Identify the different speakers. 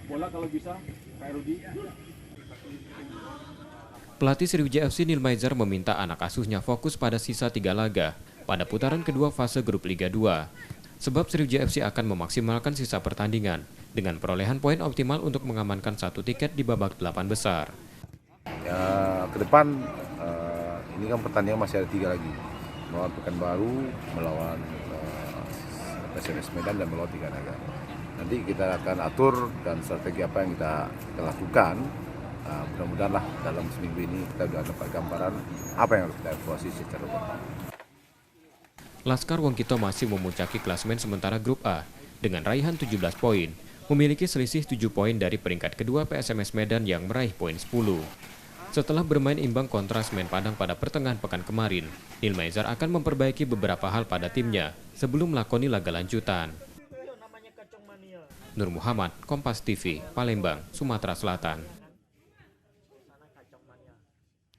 Speaker 1: bola kalau bisa, Kak Rudi.
Speaker 2: Pelatih Sriwijaya FC Nilmaizar meminta anak asuhnya fokus pada sisa 3 laga pada putaran kedua fase grup Liga 2. Sebab Sriwijaya FC akan memaksimalkan sisa pertandingan dengan perolehan poin optimal untuk mengamankan 1 tiket di babak 8 besar.
Speaker 3: Ya, ke depan ini kan pertandingan masih ada 3 lagi. Melawan Pekanbaru, melawan PSMS Medan dan melawan Triganaga. Nanti kita akan atur dan strategi apa yang kita lakukan. Mudah-mudahan lah dalam seminggu ini kita sudah dapat gambaran apa yang harus kita evaluasi secara total.
Speaker 2: Laskar Wongkito masih memuncaki klasemen sementara grup A dengan raihan 17 poin, memiliki selisih 7 poin dari peringkat kedua PSMS Medan yang meraih poin 10. Setelah bermain imbang kontra Semen Padang pada pertengahan pekan kemarin, Nilmaizar akan memperbaiki beberapa hal pada timnya sebelum melakoni laga lanjutan. Nur Muhammad, Kompas TV, Palembang, Sumatera Selatan.